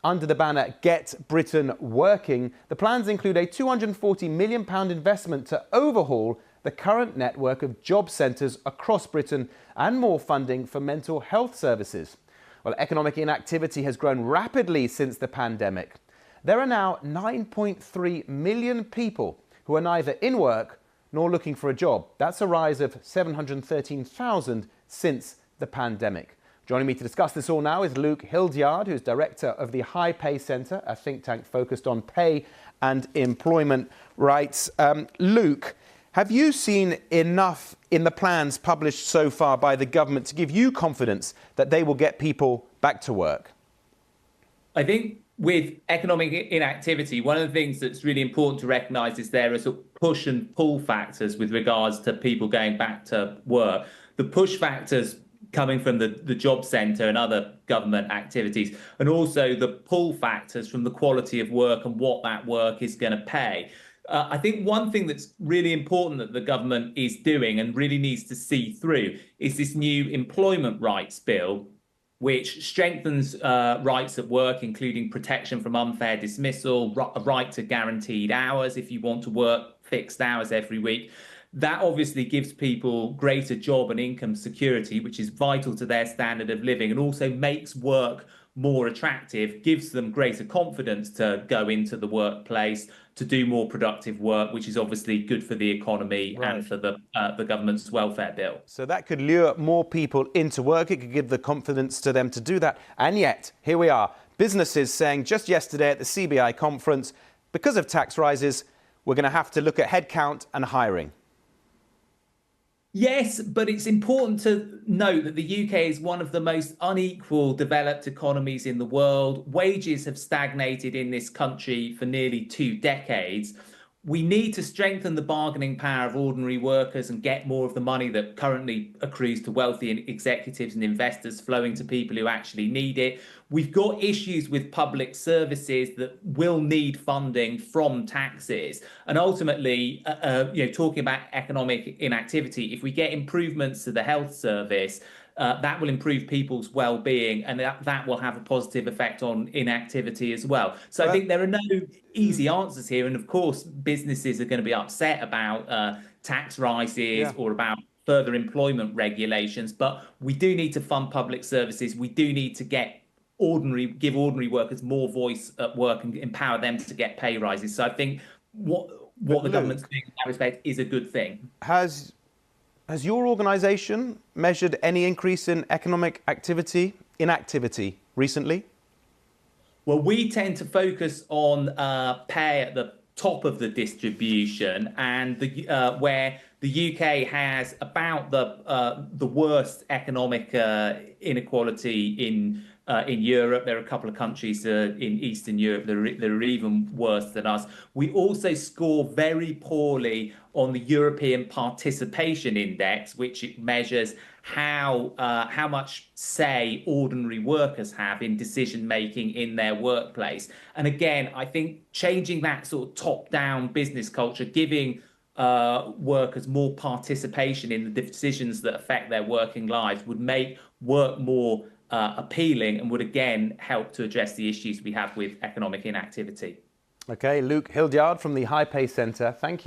Under the banner Get Britain Working, the plans include a £240 million investment to overhaul the current network of job centres across Britain and more funding for mental health services. Well, economic inactivity has grown rapidly since the pandemic. There are now 9.3 million people who are neither in work nor looking for a job. That's a rise of 713,000 since the pandemic. Joining me to discuss this all now is Luke Hildyard, who's director of the High Pay Centre, a think tank focused on pay and employment rights. Luke, have you seen enough in the plans published so far by the government to give you confidence that they will get people back to work? I think with economic inactivity, one of the things that's really important to recognise is there are sort of push and pull factors with regards to people going back to work. The push factors coming from the job centre and other government activities, and also the pull factors from the quality of work and what that work is going to pay. I think one thing that's really important that the government is doing and really needs to see through is this new employment rights bill, which strengthens rights at work, including protection from unfair dismissal, a right to guaranteed hours if you want to work fixed hours every week. That obviously gives people greater job and income security, which is vital to their standard of living, and also makes work more attractive, gives them greater confidence to go into the workplace, to do more productive work, which is obviously good for the economy and for the government's welfare bill. So that could lure more people into work. It could give the confidence to them to do that. And yet, here we are, businesses saying just yesterday at the CBI conference, because of tax rises, we're going to have to look at headcount and hiring. Yes, but it's important to note that the UK is one of the most unequal developed economies in the world. Wages have stagnated in this country for nearly 2 decades. We need to strengthen the bargaining power of ordinary workers and get more of the money that currently accrues to wealthy executives and investors flowing to people who actually need it. We've got issues with public services that will need funding from taxes. And ultimately, talking about economic inactivity, if we get improvements to the health service, that will improve people's well-being, and that will have a positive effect on inactivity as well. So I think there are no easy answers here. And of course, businesses are going to be upset about tax rises or about further employment regulations. But we do need to fund public services. We do need to give ordinary workers more voice at work and empower them to get pay rises. So I think what the government's doing in that respect is a good thing. Has your organisation measured any increase in economic inactivity recently? Well, we tend to focus on pay at the top of the distribution, and where the UK has about the worst economic inequality in Europe. There are a couple of countries in Eastern Europe that are even worse than us. We also score very poorly on the European Participation Index, which it measures how much say ordinary workers have in decision making in their workplace. And again, I think changing that sort of top-down business culture, giving workers more participation in the decisions that affect their working lives, would make work more appealing and would again help to address the issues we have with economic inactivity. OK, Luke Hildyard from the High Pay Centre, thank you.